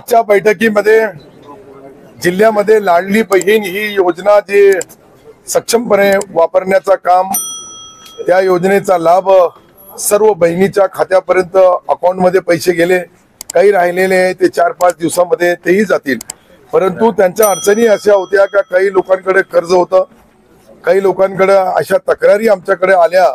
आजच्या बैठकीमध्ये जिल्ह्यामध्ये लाडली बहीण ही योजना जी सक्षमपणे वापरण्याचा काम, त्या योजनेचा लाभ सर्व बहिणीच्या खात्यापर्यंत अकाउंटमध्ये पैसे गेले, काही राहिलेले ते 4-5 दिवसामध्ये तेही जातील। परंतु त्यांच्या अडचणी अशा होत्या का काही लोकांकडे कर्ज होतं, काही लोकांकडे अशा तक्रारी आमच्याकडे आल्या।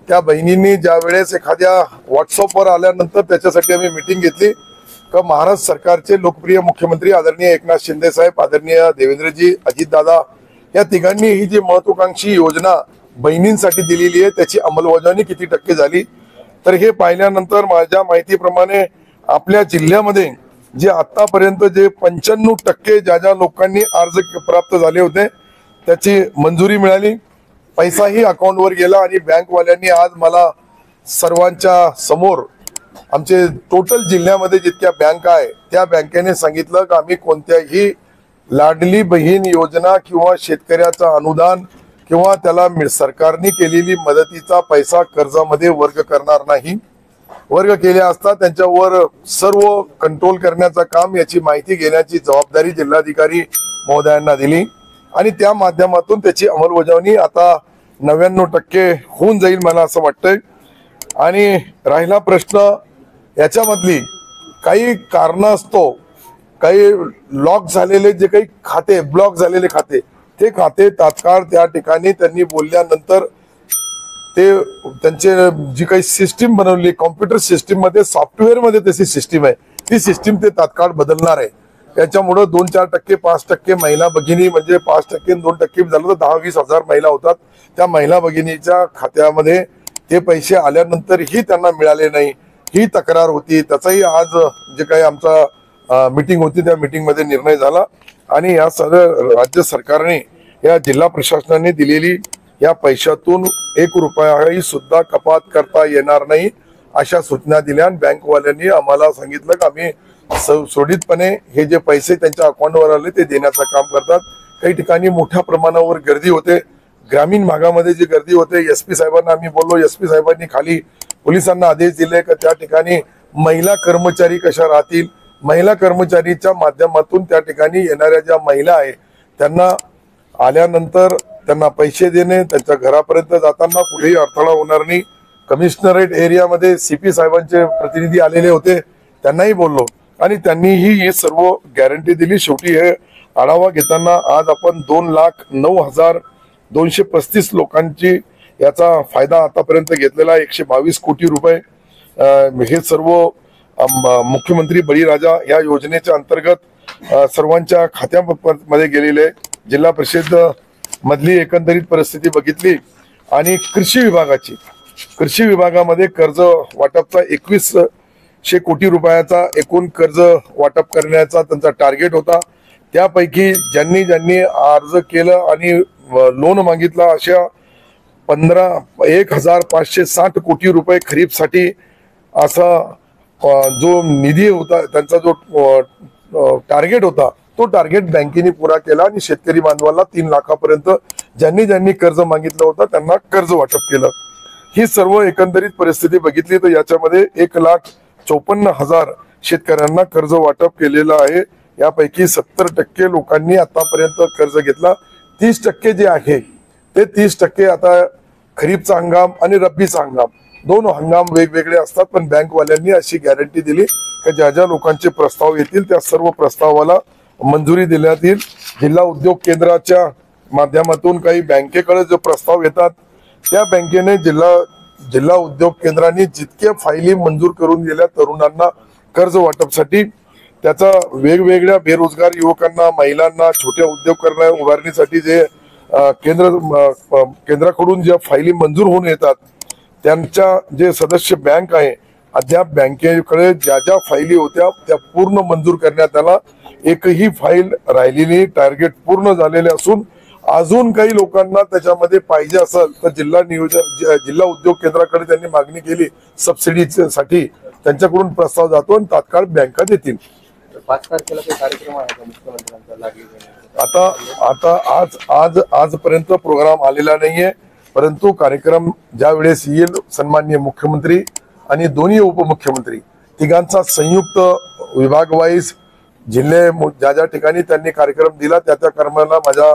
त्या बहिणींनी ज्या वेळेस एखाद्या व्हॉट्सअपवर आल्यानंतर त्याच्यासाठी आम्ही मीटिंग घेतली का महाराष्ट्र सरकारचे लोकप्रिय मुख्यमंत्री आदरणीय एकनाथ शिंदे साहेब, आदरणीय देवेंद्रजी, अजितदादा या तिघांनी ही जी महत्त्वाकांक्षी योजना बहिणींसाठी दिलेली आहे त्याची अंमलबजावणी किती टक्के झाली, तर हे पाहिल्यानंतर माझ्या माहितीप्रमाणे आपल्या जिल्ह्यामध्ये जे आतापर्यंत जे 95% ज्या लोकांनी अर्ज प्राप्त झाले होते त्याची मंजुरी मिळाली, पैसाही अकाउंटवर गेला। आणि बँकवाल्यांनी आज मला सर्वांच्या समोर आमचे टोटल जिल्ह्यामध्ये जितक्या बँक आहे त्या बँकेने सांगितलं की आम्ही कोणत्याही लाडली बहीण योजना किंवा शेतकऱ्याचं अनुदान किंवा त्याला सरकारने केलेली मदतीचा पैसा कर्जामध्ये वर्ग करणार नाही। वर्ग केले असता त्यांच्यावर सर्व कंट्रोल करण्याचं काम, याची माहिती घेण्याची जबाबदारी जिल्हाधिकारी महोदयांना दिली आणि त्या माध्यमातून त्याची अंमलबजावणी आता 99% होऊन जाईल मला असं वाटतंय। आणि राहिला प्रश्न याच्यामधली काही कारणास्तव काही लॉक झालेले जे काही खाते, ब्लॉक झालेले खाते, ते खाते तात्काळ त्या ठिकाणी त्यांनी बोलल्यानंतर ते त्यांचे जी काही सिस्टीम बनवली कॉम्प्युटर सिस्टीम मध्ये, सॉफ्टवेअर मध्ये तशी सिस्टीम आहे, ती सिस्टीम ते तात्काळ बदलणार आहे। त्याच्यामुळे 2-4%, 5% महिला भगिनी म्हणजे 5% 2% झालं तर 10-20 हजार महिला होतात। त्या महिला भगिनीच्या खात्यामध्ये ते पैसे आल्यानंतर ही त्यांना मिळाले नाही, ही तक्रार होती। त्याचाही आज जे काही आमचा मीटिंग होती त्या मीटिंग मध्ये निर्णय झाला आणि या सगळं राज्य सरकारने या जिल्हा प्रशासनाने दिलेली या पैशातून 1 रुपयाही सुद्धा कपात करता येणार नाही अशा सूचना दिल्या। बँकवाल्यांनी आम्हाला सांगितलं की आम्ही सुरळीतपणे हे जे पैसे त्यांच्या अकाउंटवर आले ते देण्याचं काम करतात। काही ठिकाणी मोठ्या प्रमाणावर गर्दी होते, ग्रामीण भागामध्ये जी गर्दी होते, एसपी साहेबांना आम्ही बोललो, एसपी साहेबांनी खाली पोलिसांना आदेश दिले की त्या ठिकाणी महिला कर्मचारी कशा राहतील, महिला कर्मचारीच्या माध्यमातून त्या ठिकाणी येणाऱ्या ज्या महिला आहे त्यांना आल्यानंतर त्यांना पैसे देणे, त्यांच्या घरापर्यंत जाताना कुठेही अडथळा होणार नाही। कमिशनरेट एरियामध्ये सीपी साहेबांचे प्रतिनिधी आलेले होते, त्यांनाही बोललो आणि त्यांनीही हे सर्व गॅरंटी दिली। शेवटी हे आढावा घेताना आज आपण 2,09,235 लोकांची याचा फायदा आतापर्यंत घेतलेला 122 कोटी रुपये। हे सर्व मुख्यमंत्री बळीराजा या योजनेच्या अंतर्गत सर्वांच्या खात्यामध्ये गेलेले। जिल्हा परिषद मधली एकंदरीत परिस्थिती बघितली आणि कृषी विभागामध्ये कर्ज वाटपचा 2100 कोटी रुपयाचा एकूण कर्ज वाटप करण्याचा त्यांचा टार्गेट होता। त्यापैकी ज्यांनी अर्ज केलं आणि लोन मागितला अशा 15,560 कोटी रुपये खरीपसाठी असा जो निधी होता, त्यांचा जो टार्गेट होता तो टार्गेट बँकेने पुरा केला आणि शेतकरी बांधवाला 3 लाखापर्यंत ज्यांनी कर्ज मागितलं होतं त्यांना कर्ज वाटप केलं। ही सर्व एकंदरीत परिस्थिती बघितली तर याच्यामध्ये 1,54,000 शेतकऱ्यांना कर्ज वाटप केलेलं आहे। यापैकी 70% लोकांनी आतापर्यंत कर्ज घेतला। 30% जे आहे ते 30% आता खरीपचा हंगाम आणि रब्बीचा हंगाम दोन हंगाम वेगवेगळे असतात, पण बँकवाल्यांनी अशी गॅरंटी दिली की ज्या लोकांचे प्रस्ताव येतील त्या सर्व प्रस्तावाला मंजुरी देण्यात येईल। जिल्हा उद्योग केंद्राच्या माध्यमातून काही बँकेकडे जो प्रस्ताव येतात त्या बँकेने जिल्हा उद्योग केंद्रांनी जितके फायली मंजूर करून दिल्या तरुणांना कर्ज वाटपसाठी, त्याचा वेगवेगळ्या बेरोजगार युवकांना, महिलांना, छोट्या उद्योग उभारणीसाठी जे केंद्राकडून ज्या फायली मंजूर होऊन येतात त्यांच्या जे सदस्य बँक आहे अद्याप बँकेकडे ज्या फायली होत्या त्या पूर्ण मंजूर करण्यात आला। एकही फाईल राहिलेली, टार्गेट पूर्ण झालेले असून अजून काही लोकांना त्याच्यामध्ये पाहिजे असेल तर जिल्हा उद्योग केंद्राकडे त्यांनी मागणी केली सबसिडीसाठी, त्यांच्याकडून प्रस्ताव जातो आणि तात्काळ बँका देतील। 5 तारखेला काही कार्यक्रम आहे का मुख्यमंत्र्यांचा? आता आजपर्यंत प्रोग्राम आलेला नाहीये, परंतु कार्यक्रम ज्या वेळेस येईल सन्माननीय मुख्यमंत्री आणि दोन्ही उपमुख्यमंत्री तिघांचा संयुक्त विभाग वाईज ज्या ज्या ठिकाणी त्यांनी कार्यक्रम दिला त्या त्या कर्माला माझ्या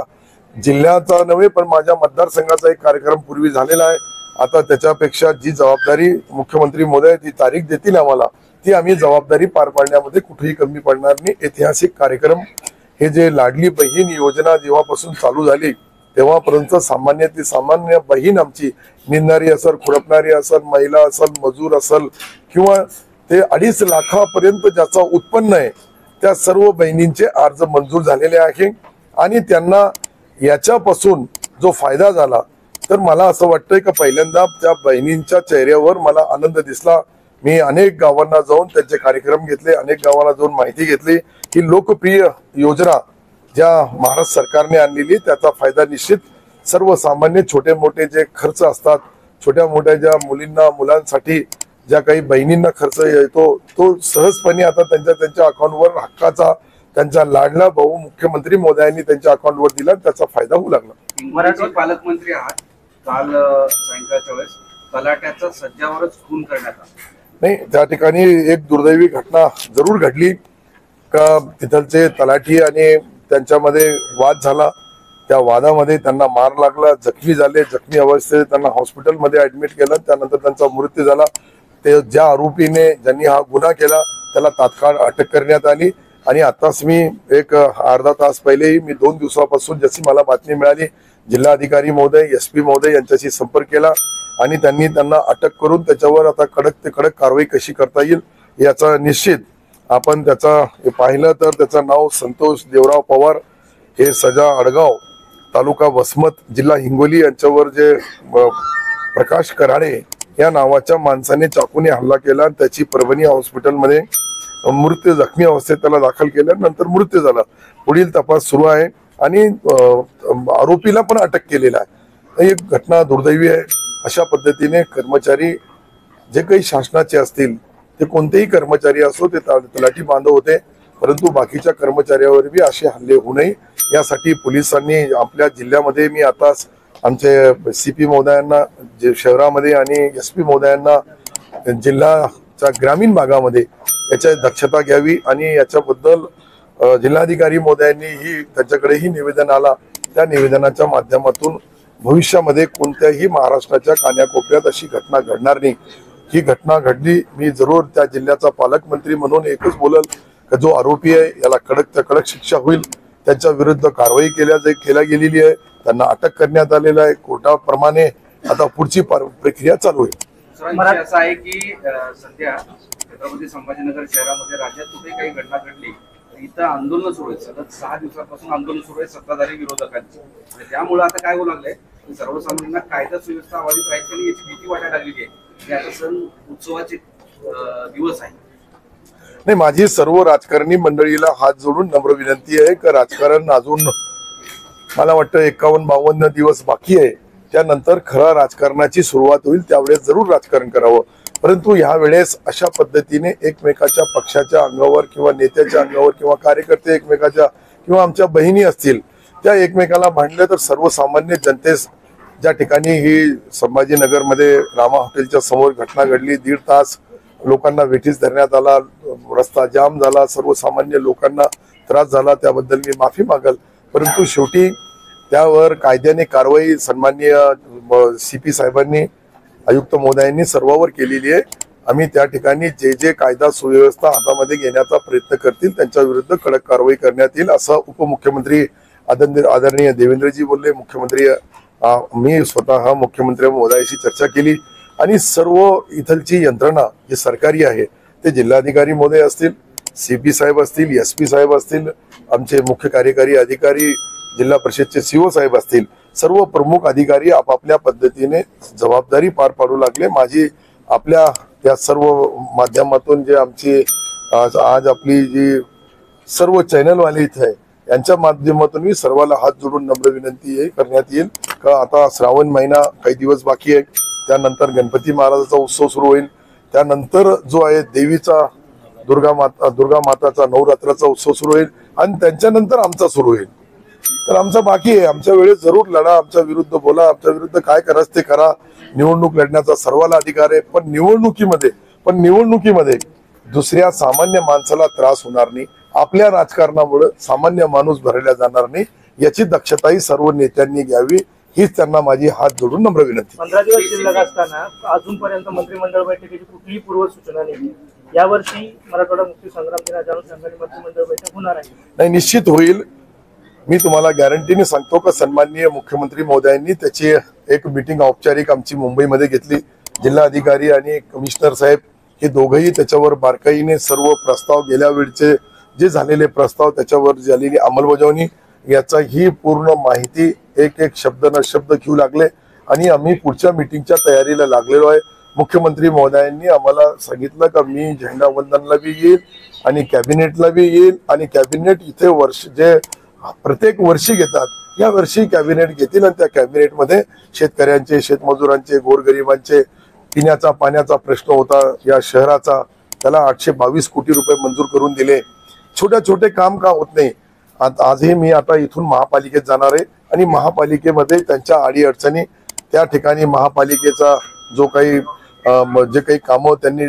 जिल्ह्याचा नव्हे पण माझ्या मतदारसंघाचा एक कार्यक्रम पूर्वी झालेला आहे. आता त्याच्यापेक्षा जी जबाबदारी मुख्यमंत्री महोदय ती तारीख देतील आम्हाला ती आम्ही जबाबदारी पार पाडण्यामध्ये कुठेही कमी पडणार नाही. ऐतिहासिक कार्यक्रम हे जे लाडली बहीण योजना जेव्हापासून चालू झाली तेव्हापर्यंत सामान्य बहीण आमची निंदणारी असेल, खुरपणारी असेल, महिला असेल, मजूर असेल किंवा ते 2.5 लाखापर्यंत ज्याचं उत्पन्न आहे त्या सर्व बहिणींचे अर्ज मंजूर झालेले आहे आणि त्यांना याच्यापासून जो फायदा झाला तर मला असं वाटतंय की पहिल्यांदा त्या बहिणींच्या चेहऱ्यावर मला आनंद दिसला. मी अनेक गावांना जाऊन त्यांचे कार्यक्रम घेतले, अनेक गावांना जाऊन माहिती घेतली की लोकप्रिय योजना ज्या महाराष्ट्र सरकारने आणलेली त्याचा फायदा निश्चित सर्वसामान्य छोटे मोठे जे खर्च असतात, छोट्या मोठ्या ज्या मुलांसाठी ज्या काही बहिणींना खर्च येतो तो सहजपणे आता त्यांच्या अकाउंटवर हक्काचा त्यांचा लाडला भाऊ मुख्यमंत्री महोदयांनी त्यांच्या अकाउंटवर दिला, त्याचा फायदा होऊ लागला. मराठी पालकमंत्री आहात. काल सायंकाळच्या वेळेस तलाट्याचा सज्जावरच खून करण्यात आला. नाही, त्या ठिकाणी एक दुर्दैवी घटना जरूर घडली का तिथलचे तलाठी आणि त्यांच्यामध्ये वाद झाला. त्या वादामध्ये त्यांना मार लागला, जखमी झाले. जखमी अवस्थेत त्यांना हॉस्पिटलमध्ये ऍडमिट केलं, त्यानंतर त्यांचा मृत्यू झाला. ते ज्या आरोपीने ज्यांनी हा गुन्हा केला त्याला तात्काळ अटक करण्यात आली आणि आताच मी एक अर्धा तास पहिलेही मी 2 दिवसापासून जशी मला बातमी मिळाली जिल्हाधिकारी महोदय SP महोदय यांच्याशी संपर्क केला आणि त्यांना अटक करून त्याच्यावर आता कडक कारवाई कशी करता येईल याचा निश्चित आपण त्याचा पाहिलं तर त्याचं नाव संतोष देवराव पवार, हे सजा अडगाव, तालुका वसमत, जिल्हा हिंगोली यांच्यावर जे प्रकाश कराडे या नावाच्या माणसाने चाकूने हल्ला केला. त्याची परभणी हॉस्पिटलमध्ये जखमी अवस्थेत त्याला दाखल केलं, नंतर मृत्यू झाला. पुढील तपास सुरू आहे आणि आरोपीला पण अटक केलेला आहे. ही घटना दुर्दैवी आहे. अशा पद्धतीने कर्मचारी जे काही शासनाचे असतील ते कोणतेही कर्मचारी असो ते तलाठी बांधव होते, परंतु बाकीच्या कर्मचाऱ्यावर बी असे हल्ले होऊ नये यासाठी पोलिसांनी आपल्या जिल्ह्यामध्ये मी आताच आमचे CP महोदयांना शहरामध्ये आणि SP महोदयांना जिल्ह्याच्या ग्रामीण भागामध्ये याची दक्षता घ्यावी आणि याच्याबद्दल जिल्हाधिकारी महोदयांनी त्यांच्याकडेही निवेदन आला. त्या निवेदनाच्या माध्यमातून भविष्यामध्ये कोणत्याही महाराष्ट्राच्या कान्याकोपऱ्यात अशी घटना घडणार नाही. ही घटना घडली, मी जरूर त्या जिल्ह्याचा पालकमंत्री म्हणून एकच बोलल की जो आरोपी आहे याला कडक शिक्षा होईल, त्यांच्या विरुद्ध कारवाई केल्या गेलेली आहे, त्यांना अटक करण्यात आलेलं आहे. कोर्टाप्रमाणे आता पुढची प्रक्रिया चालू आहे. असं आहे की सध्या छत्रपती संभाजीनगर शहरामध्ये राज्यात कुठेही काही घटना घडली इथं आंदोलन सुरू आहे. सतत 6 दिवसांपासून आंदोलन सुरू आहे सत्ताधारी विरोधकांची. त्यामुळे आता काय होऊ लागलंय, सर्वसामान्यांना कायदा सुव्यवस्था अबाधित राहायची याची भीती वाटायला लागलेली आहे. आता सण उत्सवाचे दिवस आहे. नाही, माझी सर्व राजकारणी मंडळीला हात जोडून नम्र विनंती आहे की राजकारण अजून मला वाटतं 51-52 दिवस बाकी आहे. त्यानंतर खरा राजकारणाची सुरुवात होईल, त्यावेळेस जरूर राजकारण करावं. परंतु ह्या वेळेस अशा पद्धतीने एकमेकाच्या पक्षाच्या अंगावर किंवा नेत्याच्या अंगावर किंवा कार्यकर्ते एकमेकाच्या किंवा आमच्या बहिणी असतील त्या एकमेकाला भांडल्या तर सर्वसामान्य जनतेस ज्या ठिकाणी ही संभाजीनगरमध्ये रामा हॉटेलच्या समोर घटना घडली, 1.5 तास लोकांना वेठीस धरण्यात आला, रस्ता जाम झाला, सर्वसामान्य लोकांना त्रास झाला, त्याबद्दल मी माफी मागल. परंतु शेवटी त्यावर कायद्याने कारवाई सन्माननीय CP साहेबांनी, आयुक्त महोदयांनी सर्वांवर केलेली आहे. आम्ही त्या ठिकाणी जे कायदा सुव्यवस्था हातामध्ये घेण्याचा प्रयत्न करतील त्यांच्या विरुद्ध कडक कारवाई करण्यात येईल असं उपमुख्यमंत्री आदरणीय देवेंद्रजी बोलले. मुख्यमंत्री मी स्वतः मुख्यमंत्री महोदयाशी चर्चा केली आणि सर्व इथलची यंत्रणा जी सरकारी आहे ते जिल्हाधिकारी महोदय असतील, CP साहेब असतील, SP साहेब असतील, आमचे मुख्य कार्यकारी अधिकारी जिल्हा परिषदचे CO साहेब असतील, सर्व प्रमुख अधिकारी आपापल्या पद्धतीने जबाबदारी पार पाडू लागले. माझी आपल्या या सर्व माध्यमातून जे आमची आज आपली जी सर्व चॅनलवाले इथे आहे यांच्या माध्यमातून मी सर्वांना हात जोडून नम्र विनंती करण्यात येईल का आता श्रावण महिना काही दिवस बाकी आहे, त्यानंतर गणपती महाराजाचा उत्सव सुरू होईल, त्यानंतर जो आहे देवीचा दुर्गा माताचा नवरात्राचा उत्सव सुरू होईल आणि त्यांच्यानंतर आमचा सुरू होईल. तर आमचा बाकी आहे. आमच्या वेळेस जरूर लढा, आमच्या विरुद्ध बोला, आमच्या विरुद्ध काय करायचं ते करा. निवडणूक लढण्याचा सर्वांना अधिकार आहे, पण निवडणुकीमध्ये दुसऱ्या सामान्य माणसाला त्रास होणार नाही आपल्या राजकारणामुळे सामान्य माणूस भरला जाणार नाही, याची दक्षताही सर्व नेत्यांनी घ्यावी, हीच त्यांना माझी हात जोडून नम्र विनंती. 15 दिवस शिल्लक असताना अजूनपर्यंत मंत्रिमंडळ बैठकीची कुठलीही पूर्वसूचना नाही. यावर्षी मराठवाडा मुक्ती संग्राम दिनाच्या अनुषंगाने मंत्रिमंडळ बैठक होणार आहे. नाही, निश्चित होईल. मी तुम्हाला गॅरंटीने सांगतो का सन्माननीय मुख्यमंत्री महोदयांनी त्याची एक मीटिंग औपचारिक आमची मुंबईमध्ये घेतली. जिल्हाधिकारी आणि कमिशनर साहेब हे दोघंही त्याच्यावर बारकाईने सर्व प्रस्ताव, गेल्या वेळचे जे झालेले प्रस्ताव, त्याच्यावर झालेली अंमलबजावणी याचा ही पूर्ण माहिती एक एक शब्द न शब्द घेऊ लागले आणि आम्ही पुढच्या मीटिंगच्या तयारीला लागलेलो आहे. मुख्यमंत्री महोदयांनी आम्हाला सांगितलं का मी झेंडावंदनला बी येईल आणि कॅबिनेटला बी येईल आणि कॅबिनेट इथे वर्ष जे प्रत्येक वर्षी घेतात या वर्षी कॅबिनेट घेतील आणि त्या कॅबिनेटमध्ये शेतकऱ्यांचे, शेतमजुरांचे, गोरगरिबांचे पिण्याचा पाण्याचा प्रश्न होता या शहराचा, त्याला 822 कोटी रुपये मंजूर करून दिले. छोटे छोटे काम का होत नाही. आजही मी आता इथून महापालिकेत जाणार आहे आणि महापालिकेमध्ये त्यांच्या अडीअडचणी, त्या ठिकाणी महापालिकेचा जो काही जे काही कामं त्यांनी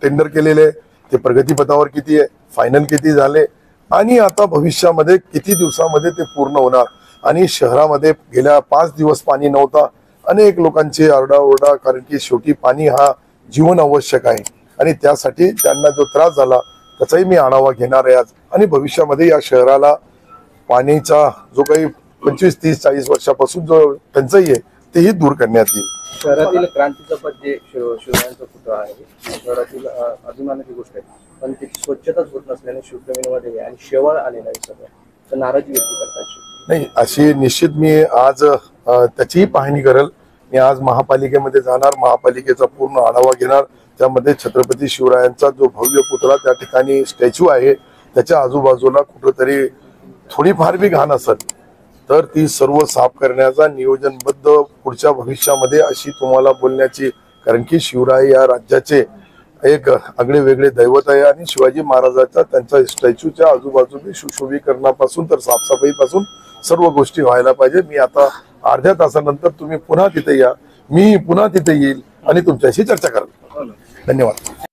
टेंडर केलेले ते प्रगतीपथावर किती आहे, फायनल किती झाले आणि आता भविष्यामध्ये किती दिवसामध्ये ते पूर्ण होणार. आणि शहरामध्ये गेल्या 5 दिवस पाणी नव्हता, अनेक लोकांची आरडाओरडा, कारण की शेवटी पाणी हा जीवन आवश्यक आहे आणि त्यासाठी त्यांना जो त्रास झाला त्याचाही मी आढावा घेणार आहे आज. आणि भविष्यामध्ये या शहराला पाणीचा जो काही 25, 30, 40 वर्षापासून जो टंचाई आहे तेही दूर करण्यात येईल. शहरातील क्रांतीचं पद जे शिवरायांचं पुतळा आहे, शहरातील अभिमानाची गोष्ट आहे, पण त्याची स्वच्छताच होत नसल्याने शिवप्रेमींमध्ये आणि शेवाळ आलेला आहे सगळं, तर नाराजी व्यक्त करतात. नाही, अशी निश्चित मी आज त्याचीही पाहणी करेल. मी आज महापालिकेमध्ये जाणार, महापालिकेचा पूर्ण आढावा घेणार. त्यामध्ये छत्रपती शिवरायांचा जो भव्य पुतळा त्या ठिकाणी स्टॅच्यू आहे त्याच्या आजूबाजूला कुठंतरी थोडीफार बी घाण असेल तर ती सर्व साफ करण्याचा नियोजनबद्ध पुढच्या भविष्यामध्ये अशी तुम्हाला बोलण्याची, कारण की शिवराय या राज्याचे एक आगळे वेगळे दैवत आहे आणि शिवाजी महाराजांच्या त्यांच्या स्टॅच्यूच्या आजूबाजूने सुशोभीकरणापासून तर साफसफाईपासून सर्व गोष्टी व्हायला पाहिजे. मी आता अर्ध्या तासानंतर तुम्ही पुन्हा तिथे या, मी पुन्हा तिथे येईल आणि तुमच्याशी चर्चा करेल. धन्यवाद.